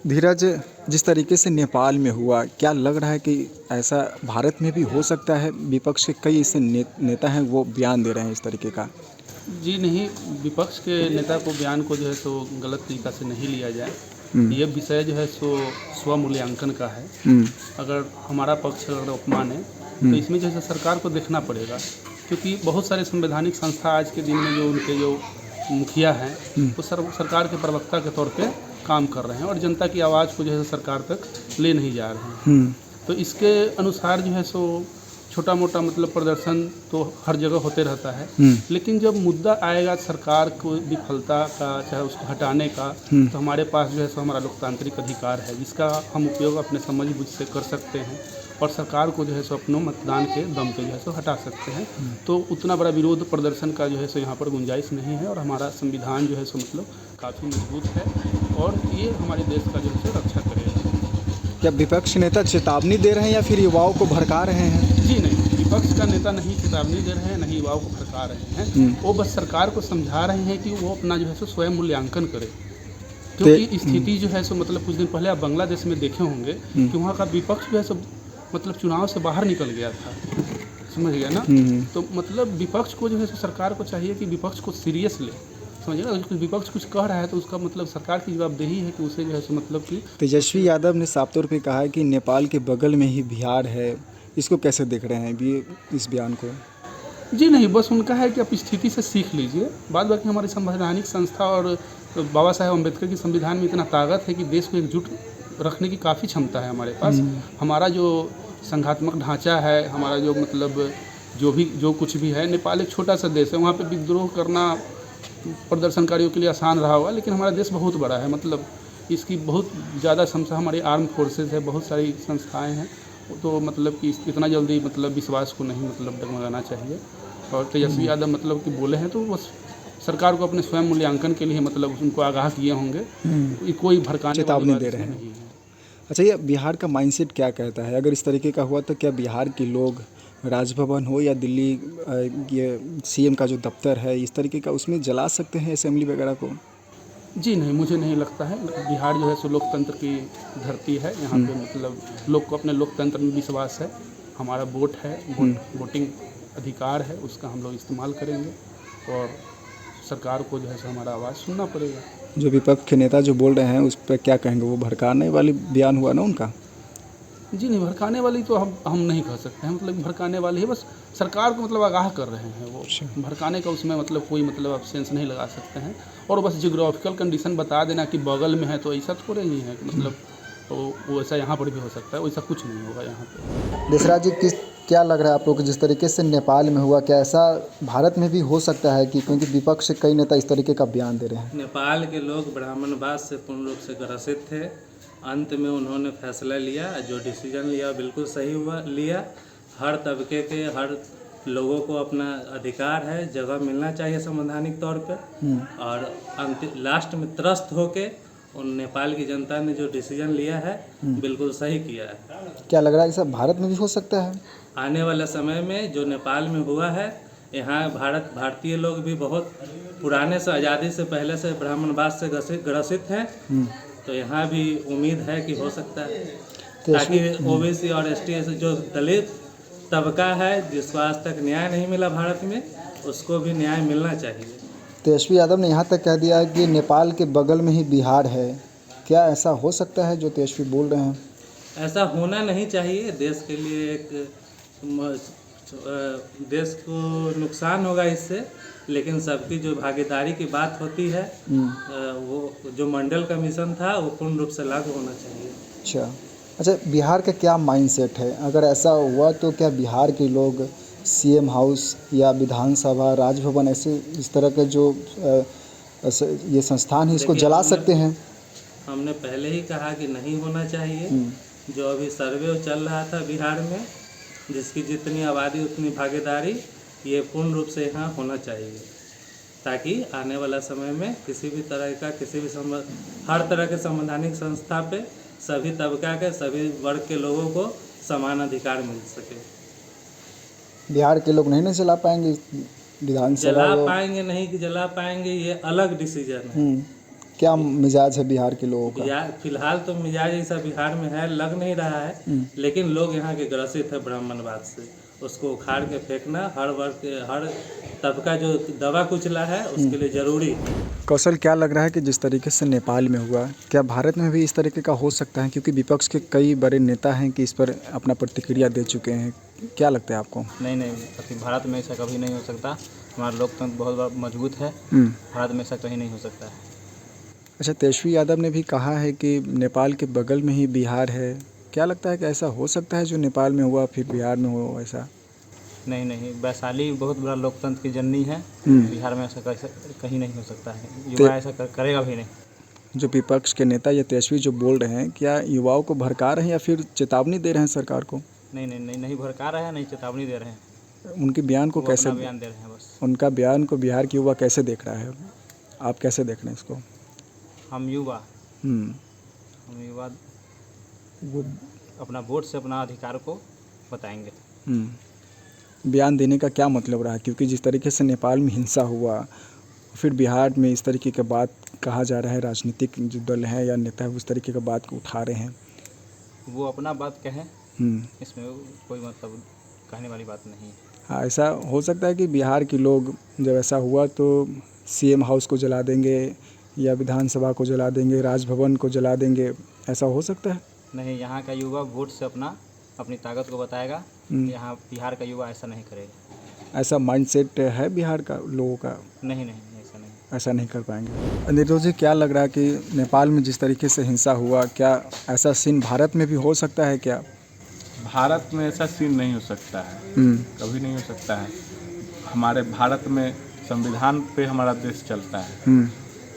धीरज, जिस तरीके से नेपाल में हुआ, क्या लग रहा है कि ऐसा भारत में भी हो सकता है? विपक्ष के कई ऐसे नेता हैं, वो बयान दे रहे हैं इस तरीके का। जी नहीं, विपक्ष के नेता को बयान को जो है सो गलत तरीक़ा से नहीं लिया जाए। ये विषय जो है सो स्वमूल्यांकन का है। अगर हमारा पक्ष अगर अपमान है तो इसमें जो है सरकार को देखना पड़ेगा, क्योंकि बहुत सारे संवैधानिक संस्था आज के दिन में जो उनके जो मुखिया हैं वो सरकार के प्रवक्ता के तौर पे काम कर रहे हैं और जनता की आवाज़ को जो है सरकार तक ले नहीं जा रहे हैं। तो इसके अनुसार जो है सो छोटा मोटा मतलब प्रदर्शन तो हर जगह होते रहता है, लेकिन जब मुद्दा आएगा सरकार को विफलता का, चाहे उसको हटाने का, तो हमारे पास जो है सो हमारा लोकतांत्रिक अधिकार है जिसका हम उपयोग अपने समझ बुझ से कर सकते हैं और सरकार को जो है सो अपनों मतदान के दम पे जो है सो हटा सकते हैं। तो उतना बड़ा विरोध प्रदर्शन का जो है सो यहाँ पर गुंजाइश नहीं है और हमारा संविधान जो है सो मतलब काफ़ी मजबूत है और ये हमारे देश का जो है सो रक्षा करेगा। क्या विपक्ष नेता चेतावनी दे रहे हैं या फिर युवाओं को भड़का रहे हैं? जी नहीं, विपक्ष का नेता नहीं चेतावनी दे रहे हैं, नहीं युवाओं को भड़का रहे हैं। वो बस सरकार को समझा रहे हैं कि वो अपना जो है सो स्वयं मूल्यांकन करे, क्योंकि स्थिति जो है सो मतलब कुछ दिन पहले आप बांग्लादेश में देखे होंगे कि वहाँ का विपक्ष जो है सो मतलब चुनाव से बाहर निकल गया था, समझ गया ना। तो मतलब विपक्ष को जो है सो सरकार को चाहिए कि विपक्ष को सीरियस ले, समझिए ना। विपक्ष कुछ कह रहा है तो उसका मतलब सरकार की जवाबदेही है कि उसे जो है सो मतलब कि तेजस्वी यादव ने साफ तौर पे कहा है कि नेपाल के बगल में ही बिहार है। इसको कैसे देख रहे हैं ये इस बयान को? जी नहीं, बस उनका है कि आप स्थिति से सीख लीजिए। बाद बाकी हमारी संवैधानिक संस्था और बाबा साहेब अम्बेडकर की संविधान में इतना ताकत है कि देश को एकजुट रखने की काफ़ी क्षमता है हमारे पास। हमारा जो संघात्मक ढांचा है, हमारा जो मतलब जो कुछ भी है, नेपाल एक छोटा सा देश है, वहाँ पे विद्रोह करना प्रदर्शनकारियों के लिए आसान रहा होगा, लेकिन हमारा देश बहुत बड़ा है, मतलब इसकी बहुत ज़्यादा क्षमता, हमारी आर्म फोर्सेस है, बहुत सारी संस्थाएं हैं। तो मतलब कि इतना जल्दी मतलब विश्वास को नहीं मतलब डगमगाना चाहिए। और तेजस्वी यादव मतलब कि बोले हैं तो बस सरकार को अपने स्वयं मूल्यांकन के लिए मतलब उनको आगाह किए होंगे, कोई भड़काने चेतावनी दे रहे हैं। अच्छा, ये बिहार का माइंडसेट क्या कहता है? अगर इस तरीके का हुआ तो क्या बिहार के लोग राजभवन हो या दिल्ली ये सीएम का जो दफ्तर है इस तरीके का, उसमें जला सकते हैं असेंबली वगैरह को? जी नहीं, मुझे नहीं लगता है। बिहार जो है सो लोकतंत्र की धरती है, यहाँ पे मतलब लोग को अपने लोकतंत्र में विश्वास है। हमारा वोट है, वोटिंग अधिकार है, उसका हम लोग इस्तेमाल करेंगे और सरकार को जो है सो हमारा आवाज़ सुनना पड़ेगा। जो विपक्ष के नेता जो बोल रहे हैं उस पर क्या कहेंगे? वो भड़काने वाली बयान हुआ ना उनका? जी नहीं, भड़काने वाली तो हम नहीं कह सकते हैं, मतलब भड़काने वाली है, बस सरकार को मतलब आगाह कर रहे हैं। वो भड़काने का उसमें मतलब कोई मतलब आप सेंस नहीं लगा सकते हैं। और बस जियोग्राफिकल कंडीशन बता देना कि बगल में है तो ऐसा थोड़े ही है कि मतलब वो ऐसा यहाँ पर भी हो सकता है, वैसा कुछ नहीं होगा यहाँ पे। देसराज जी, क्या लग रहा है आप लोग को जिस तरीके से नेपाल में हुआ, क्या ऐसा भारत में भी हो सकता है? कि क्योंकि विपक्ष से कई नेता इस तरीके का बयान दे रहे हैं। नेपाल के लोग ब्राह्मणवाद से पूर्ण रूप से ग्रसित थे। अंत में उन्होंने फैसला लिया, जो डिसीजन लिया बिल्कुल सही हुआ लिया। हर तबके के हर लोगों को अपना अधिकार है, जगह मिलना चाहिए संवैधानिक तौर पे। और अंतिम लास्ट में त्रस्त होके उन नेपाल की जनता ने जो डिसीजन लिया है बिल्कुल सही किया है। क्या लग रहा है कि सब भारत में भी हो सकता है? आने वाले समय में जो नेपाल में हुआ है, यहाँ भारतीय लोग भी बहुत पुराने से, आज़ादी से पहले से ब्राह्मणवाद से ग्रसित हैं। तो यहाँ भी उम्मीद है कि हो सकता है, ताकि ओबीसी और एसटी जो दलित तबका है जिसको आज तक न्याय नहीं मिला भारत में, उसको भी न्याय मिलना चाहिए। तेजस्वी यादव ने यहाँ तक कह दिया है कि नेपाल के बगल में ही बिहार है। क्या ऐसा हो सकता है जो तेजस्वी बोल रहे हैं? ऐसा होना नहीं चाहिए। देश के लिए देश को नुकसान होगा इससे, लेकिन सबकी जो भागीदारी की बात होती है, वो जो मंडल कमीशन था वो पूर्ण रूप से लागू होना चाहिए। अच्छा, बिहार का क्या माइंडसेट है? अगर ऐसा हुआ तो क्या बिहार के लोग सीएम हाउस या विधानसभा, राजभवन, ऐसे इस तरह के जो ये संस्थान है इसको जला सकते हैं? हमने पहले ही कहा कि नहीं होना चाहिए। जो अभी सर्वे चल रहा था बिहार में, जिसकी जितनी आबादी उतनी भागीदारी, ये पूर्ण रूप से यहाँ होना चाहिए, ताकि आने वाला समय में किसी भी तरह का हर तरह के संवैधानिक संस्था पे सभी तबका के सभी वर्ग के लोगों को समान अधिकार मिल सके। बिहार के लोग नहीं जला पाएंगे विधानसभा? जला पाएंगे नहीं कि जला पाएंगे, ये अलग डिसीजन है। क्या मिजाज है बिहार के लोगों का? फिलहाल तो मिजाज ऐसा बिहार में है, लग नहीं रहा है, लेकिन लोग यहाँ के ग्रसित है ब्राह्मणवाद से। उसको उखाड़ के फेंकना हर वर्ग के, हर तबका जो दबा कुचला है उसके लिए जरूरी है। कौशल, क्या लग रहा है कि जिस तरीके से नेपाल में हुआ, क्या भारत में भी इस तरीके का हो सकता है? क्योंकि विपक्ष के कई बड़े नेता हैं कि इस पर अपना प्रतिक्रिया दे चुके हैं, क्या लगता है आपको? नहीं, अभी भारत में ऐसा कभी नहीं हो सकता। हमारा लोकतंत्र बहुत मजबूत है, भारत में ऐसा कहीं नहीं हो सकता है। अच्छा, तेजस्वी यादव ने भी कहा है कि नेपाल के बगल में ही बिहार है, क्या लगता है कि ऐसा हो सकता है जो नेपाल में हुआ फिर बिहार में हो ऐसा? नहीं, वैशाली बहुत बड़ा लोकतंत्र की जननी है, बिहार में ऐसा कहीं नहीं हो सकता है। युवा ऐसा करेगा भी नहीं। जो विपक्ष के नेता या तेजस्वी जो बोल रहे हैं, क्या युवाओं को भड़का रहे हैं या फिर चेतावनी दे रहे हैं सरकार को? नहीं भड़का रहे हैं, नहीं चेतावनी दे रहे हैं। उनके बयान को कैसे, बयान दे रहे हैं बस। उनका बयान को बिहार की युवा कैसे देख रहा है, आप कैसे देख रहे हैं इसको? हम युवा वो अपना वोट से अपना अधिकार को बताएंगे। बयान देने का क्या मतलब रहा? क्योंकि जिस तरीके से नेपाल में हिंसा हुआ, फिर बिहार में इस तरीके का बात कहा जा रहा है, राजनीतिक जो दल है या नेता है उस तरीके का बात को उठा रहे हैं। वो अपना बात कहें, इसमें कोई मतलब कहने वाली बात नहीं है। हाँ, ऐसा हो सकता है कि बिहार के लोग जब ऐसा हुआ तो सीएम हाउस को जला देंगे या विधानसभा को जला देंगे, राजभवन को जला देंगे, ऐसा हो सकता है? नहीं, यहाँ का युवा वोट से अपनी ताकत को बताएगा। यहाँ बिहार का युवा ऐसा नहीं करेगा। ऐसा माइंडसेट है बिहार का लोगों का? नहीं, ऐसा नहीं कर पाएंगे। नीरज जी, क्या लग रहा है कि नेपाल में जिस तरीके से हिंसा हुआ, क्या ऐसा सीन भारत में भी हो सकता है क्या? भारत में ऐसा सीन नहीं हो सकता है, कभी नहीं हो सकता है। हमारे भारत में संविधान पे हमारा देश चलता है।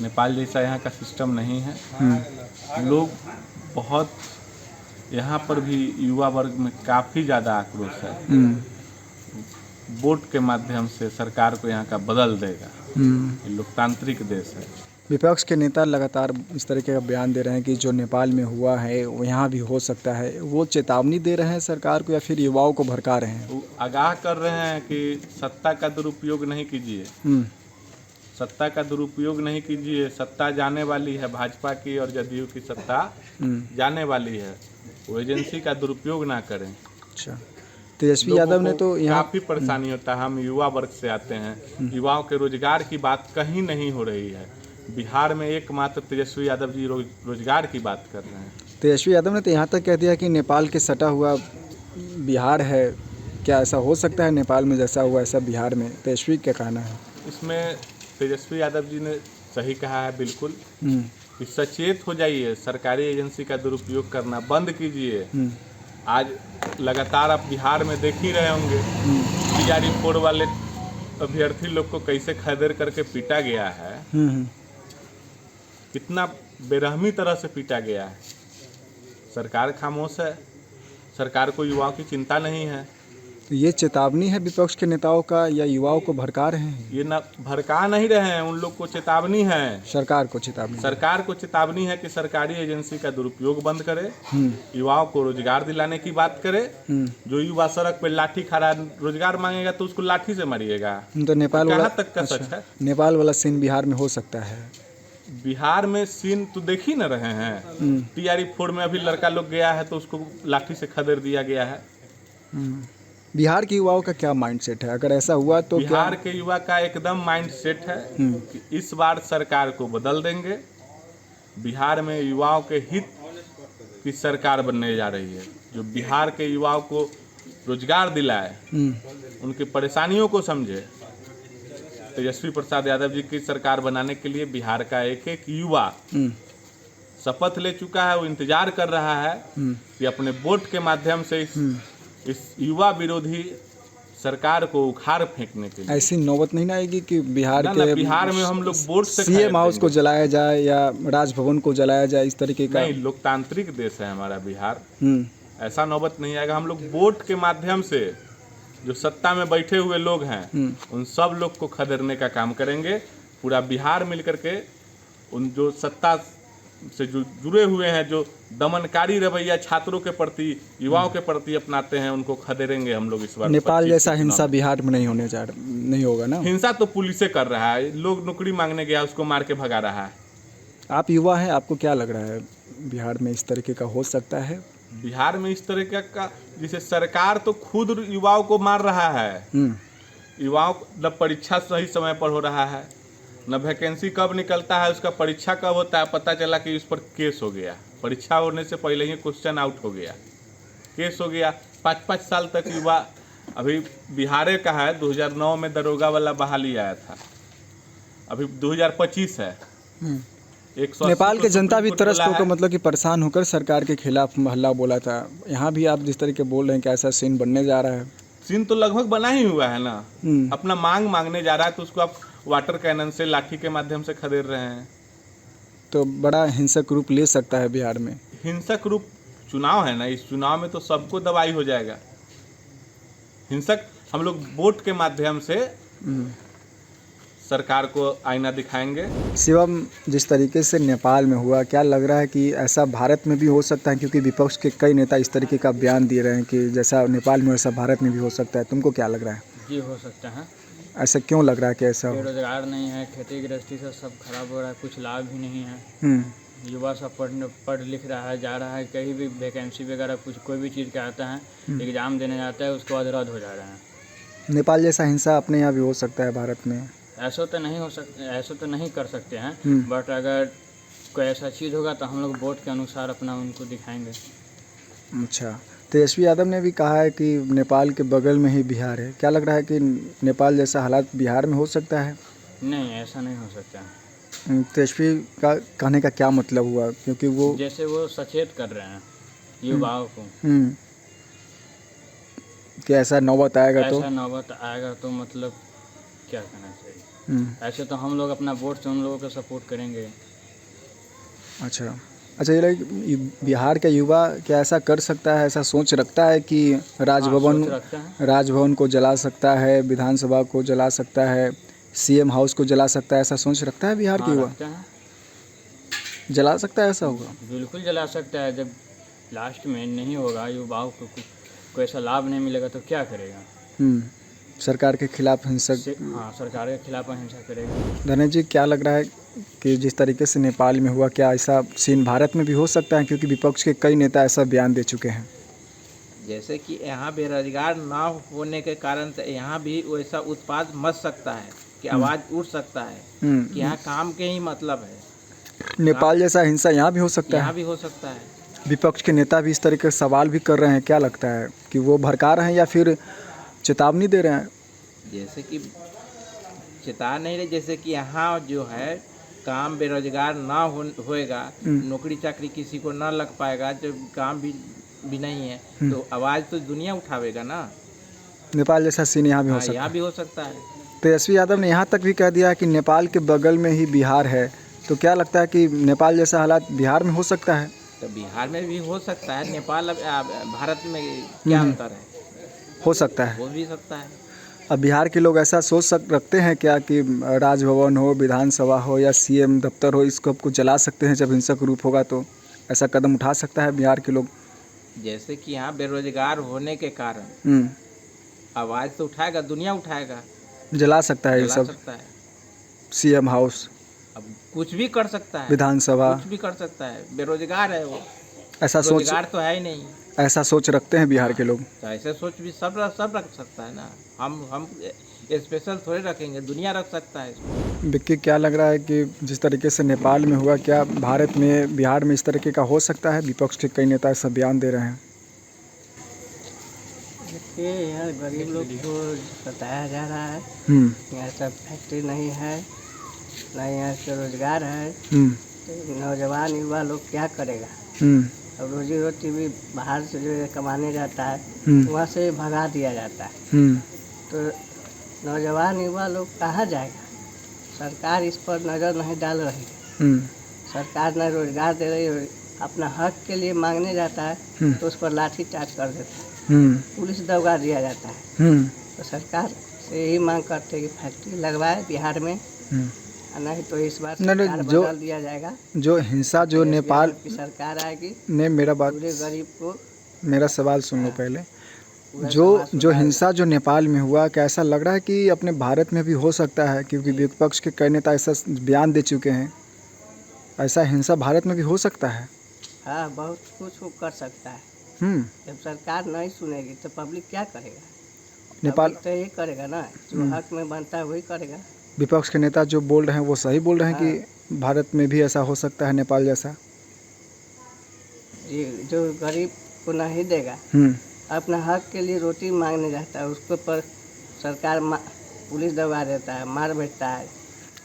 नेपाल जैसा यहाँ का सिस्टम नहीं है। लोग बहुत, यहाँ पर भी युवा वर्ग में काफ़ी ज़्यादा आक्रोश है। वोट के माध्यम से सरकार को यहाँ का बदल देगा। ये लोकतांत्रिक देश है। विपक्ष के नेता लगातार इस तरीके का बयान दे रहे हैं कि जो नेपाल में हुआ है वो यहाँ भी हो सकता है। वो चेतावनी दे रहे हैं सरकार को या फिर युवाओं को भड़का रहे हैं? वो आगाह कर रहे हैं कि सत्ता का दुरुपयोग नहीं कीजिए, सत्ता का दुरुपयोग नहीं कीजिए। सत्ता जाने वाली है, भाजपा की और जदयू की सत्ता जाने वाली है। वो एजेंसी का दुरुपयोग ना करें। अच्छा, तेजस्वी यादव ने तो यहाँ काफ़ी परेशानी होता है। हम युवा वर्ग से आते हैं, युवाओं के रोजगार की बात कहीं नहीं हो रही है। बिहार में एकमात्र तेजस्वी यादव जी रोजगार की बात कर रहे हैं। तेजस्वी यादव ने तो यहाँ तक कह दिया कि नेपाल के सटा हुआ बिहार है। क्या ऐसा हो सकता है नेपाल में जैसा हुआ ऐसा बिहार में? तेजस्वी क्या कहना है इसमें? तेजस्वी यादव जी ने सही कहा है बिल्कुल कि सचेत हो जाइए, सरकारी एजेंसी का दुरुपयोग करना बंद कीजिए। आज लगातार आप बिहार में देख ही रहे होंगे TRE 4 वाले अभ्यर्थी लोग को कैसे खदेड़ करके पीटा गया है। कितना बेरहमी तरह से पीटा गया है। सरकार खामोश है, सरकार को युवाओं की चिंता नहीं है। तो ये चेतावनी है विपक्ष के नेताओं का या युवाओं को भड़का रहे हैं? ये ना भड़का नहीं रहे हैं, उन लोग को चेतावनी है। सरकार को चेतावनी? सरकार को चेतावनी है कि सरकारी एजेंसी का दुरुपयोग बंद करे, युवाओं को रोजगार दिलाने की बात करे। जो युवा सड़क पे लाठी खड़ा रोजगार मांगेगा तो उसको लाठी से मारिएगा। तो नेपाल वाला, कहाँ तक का सच है? नेपाल वाला सीन बिहार में हो सकता है? बिहार में सीन तो देख ही न रहे हैं। TRE 4 में अभी लड़का लोग गया है तो उसको लाठी से खदेड़ दिया गया है। बिहार के युवाओं का क्या माइंडसेट है अगर ऐसा हुआ तो? बिहार के युवा का एकदम माइंडसेट है कि इस बार सरकार को बदल देंगे। बिहार में युवाओं के हित की सरकार बनने जा रही है, जो बिहार के युवाओं को रोजगार दिलाए, उनकी परेशानियों को समझे। तेजस्वी प्रसाद यादव जी की सरकार बनाने के लिए बिहार का एक एक युवा शपथ ले चुका है। वो इंतजार कर रहा है कि अपने वोट के माध्यम से इस युवा विरोधी सरकार को उखाड़ फेंकने के लिए। ऐसी नौबत नहीं ना आएगी कि बिहार में हम लोग वोट से सीएम हाउस को जलाया जाए या राजभवन को जलाया जाए, इस तरीके का? नहीं, लोकतांत्रिक देश है हमारा बिहार। ऐसा नौबत नहीं आएगा। हम लोग वोट के माध्यम से जो सत्ता में बैठे हुए लोग हैं उन सब लोग को खदेड़ने का काम करेंगे। पूरा बिहार मिलकर के उन जो सत्ता से जो जुड़े हुए हैं, जो दमनकारी रवैया छात्रों के प्रति, युवाओं के प्रति अपनाते हैं, उनको खदेड़ेंगे हम लोग इस बार। नेपाल जैसा हिंसा बिहार में नहीं होगा ना? हिंसा तो पुलिस कर रहा है। लोग नौकरी मांगने गया उसको मार के भगा रहा है। आप युवा हैं, आपको क्या लग रहा है बिहार में इस तरीके का हो सकता है? बिहार में इस तरह का जैसे सरकार तो खुद युवाओं को मार रहा है। युवाओं न परीक्षा सही समय पर हो रहा है, न वैकेंसी कब निकलता है, उसका परीक्षा कब होता है, पता चला कि उस पर केस हो गया, परीक्षा होने से पहले ही क्वेश्चन आउट हो गया, केस हो गया। 5-5 साल तक युवा, अभी बिहार का है 2009 में दरोगा वाला बहाली आया था, अभी 2025 है। नेपाल के जनता भी त्रस्त होकर मतलब कि परेशान होकर सरकार के खिलाफ हल्ला बोला था। यहाँ भी आप जिस तरीके बोल रहे हैं कि ऐसा सीन बनने जा रहा है। सीन तो लगभग बना ही हुआ है ना। अपना मांगने जा रहा है तो उसको आप वाटर कैनन से, लाठी के माध्यम से खदेड़ रहे हैं। तो बड़ा हिंसक रूप ले सकता है बिहार में। हिंसक रूप, चुनाव है ना, इस चुनाव में तो सबको दबाई हो जाएगा। हिंसक हम लोग वोट के माध्यम से सरकार को आईना दिखाएंगे। शिवम, जिस तरीके से नेपाल में हुआ, क्या लग रहा है कि ऐसा भारत में भी हो सकता है? क्योंकि विपक्ष के कई नेता इस तरीके का बयान दे रहे हैं कि जैसा नेपाल में वैसा भारत में भी हो सकता है। तुमको क्या लग रहा है? जी हो सकता है। ऐसा क्यों लग रहा है कि ऐसा हो? बेरोजगार नहीं है, खेती गृहस्थी से सब खराब हो रहा है, कुछ लाभ ही नहीं है। युवा सब पढ़ लिख रहा है, जा रहा है, कहीं भी वैकेंसी वगैरह कुछ कोई भी चीज़ का आता है, एग्ज़ाम देने जाता है, उसके बाद रद्द हो जा रहा है। नेपाल जैसा हिंसा अपने यहाँ भी हो सकता है भारत में? ऐसा तो नहीं हो सकता, ऐसा तो नहीं कर सकते हैं, बट अगर कोई ऐसा चीज़ होगा तो हम लोग वोट के अनुसार अपना उनको दिखाएंगे। अच्छा, तेजस्वी यादव ने भी कहा है कि नेपाल के बगल में ही बिहार है। क्या लग रहा है कि नेपाल जैसा हालात बिहार में हो सकता है? नहीं, ऐसा नहीं हो सकता। तेजस्वी का कहने का क्या मतलब हुआ? क्योंकि वो जैसे वो सचेत कर रहे हैं युवाओं को कि ऐसा नौबत आएगा, ऐसा नौबत आएगा तो मतलब क्या करना चाहिए। ऐसे तो हम लोग अपना वोट से उन लोगों को सपोर्ट करेंगे। अच्छा, ये लगे बिहार का युवा क्या ऐसा कर सकता है, ऐसा सोच रखता है कि राजभवन को जला सकता है, विधानसभा को जला सकता है, सीएम हाउस को जला सकता है, ऐसा सोच रखता है बिहार के युवा? जला सकता है, ऐसा होगा? बिल्कुल जला सकता है। जब लास्ट में नहीं होगा, युवाओं को कोई ऐसा लाभ नहीं मिलेगा तो क्या करेगा? सरकार के खिलाफ हिंसक, हाँ, सरकार के खिलाफ हिंसा करेगा। धनेश जी, क्या लग रहा है कि जिस तरीके से नेपाल में हुआ, क्या ऐसा सीन भारत में भी हो सकता है? क्योंकि विपक्ष के कई नेता ऐसा बयान दे चुके हैं। जैसे कि यहाँ बेरोजगार ना होने के कारण से यहाँ भी वैसा उत्पाद मच सकता है कि आवाज़ उठ सकता है कि यहाँ काम के ही मतलब है। नेपाल जैसा हिंसा यहाँ भी हो सकता है? यहाँ भी हो सकता है। विपक्ष के नेता भी इस तरीके से सवाल भी कर रहे हैं। क्या लगता है कि वो भड़का रहे हैं या फिर चेतावनी दे रहे हैं? जैसे कि चेता नहीं रहे, जैसे कि यहाँ जो है काम बेरोजगार ना होएगा, नौकरी चाकरी किसी को ना लग पाएगा, जब काम भी नहीं है तो आवाज़ तो दुनिया उठावेगा ना। नेपाल जैसा सीन यहाँ भी हो सकता है? यहाँ भी हो सकता है। तेजस्वी यादव ने यहाँ तक भी कह दिया कि नेपाल के बगल में ही बिहार है। तो क्या लगता है कि नेपाल जैसा हालात बिहार में हो सकता है? तो बिहार में भी हो सकता है। नेपाल भारत में क्या अंतर है? हो सकता है, हो भी सकता है। अब बिहार के लोग ऐसा रखते हैं क्या कि राजभवन हो, विधानसभा हो या सीएम दफ्तर हो, इसको आपको जला सकते हैं? जब हिंसक रूप होगा तो ऐसा कदम उठा सकता है बिहार के लोग? जैसे कि यहाँ बेरोजगार होने के कारण आवाज़ तो उठाएगा, दुनिया उठाएगा, जला सकता है ये सब। सकता है सीएम हाउस, अब कुछ भी कर सकता है, विधानसभा, कुछ भी कर सकता है। बेरोजगार है वो, ऐसा सोच, रोजगार तो है ही नहीं। ऐसा सोच रखते हैं बिहार के लोग? तो ऐसे सोच भी सब रख सकता है ना। हम स्पेशल थोड़े रखेंगे, दुनिया रख सकता है। विक्की, क्या लग रहा है कि जिस तरीके से नेपाल में हुआ, क्या भारत में, बिहार में इस तरीके का हो सकता है? विपक्ष के कई नेता ऐसा बयान दे रहे हैं। देखिए, यहाँ गरीब लोग को सताया जा रहा है। यहाँ सब फैक्ट्री नहीं है, ना यहाँ से रोजगार है। तो नौजवान युवा लोग क्या करेगा? अब रोजी रोटी भी बाहर से जो कमाने जाता है, वहाँ से भगा दिया जाता है। तो नौजवान युवा लोग कहाँ जाएगा? सरकार इस पर नज़र नहीं डाल रही है। सरकार न रोजगार दे रही है, अपना हक के लिए मांगने जाता है तो उस पर लाठी चार्ज कर देता है, पुलिस दबा दिया जाता है। तो सरकार से यही मांग करते हैं कि फैक्ट्री लगवाए बिहार में, नहीं तो इस बार सरकार बदल दिया जाएगा। जो हिंसा जो नेपाल की सरकार आएगी, ने, मेरा बात, पूरे गरीब को, मेरा सवाल सुन लो पहले। जो हिंसा जो नेपाल में हुआ, क्या ऐसा लग रहा है कि अपने भारत में भी हो सकता है? क्योंकि विपक्ष के कई नेता ऐसा बयान दे चुके हैं। ऐसा हिंसा भारत में भी हो सकता है? हाँ, बहुत कुछ वो कर सकता है। जब सरकार नहीं सुनेगी तो पब्लिक क्या करेगा? नेपाल पब्लिक तो यही करेगा ना, जो हक में बनता है वही करेगा। विपक्ष के नेता जो बोल रहे हैं वो सही बोल रहे हैं कि भारत में भी ऐसा हो सकता है, नेपाल जैसा? ये जो गरीब को नहीं देगा, अपना हक के लिए रोटी मांगने जाता है, उसके पर सरकार पुलिस दबा देता है, मार बैठता है।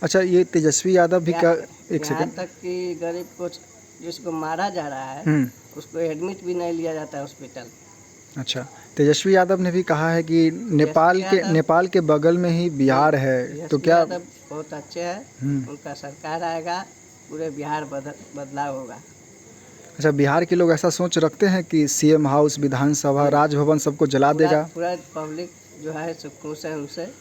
अच्छा, ये तेजस्वी यादव भी का एक यहाँ सेकंड। तक कि गरीब को जिसको मारा जा रहा है उसको एडमिट भी नहीं लिया जाता है हॉस्पिटल। अच्छा, तेजस्वी यादव ने भी कहा है कि नेपाल के बगल में ही बिहार है, तो क्या? यादव बहुत अच्छे हैं, उनका सरकार आएगा, पूरे बिहार बदलाव होगा। अच्छा, बिहार के लोग ऐसा सोच रखते हैं कि सीएम हाउस, विधानसभा, राजभवन सबको जला देगा? पूरा पब्लिक जो है सब खुश है उनसे।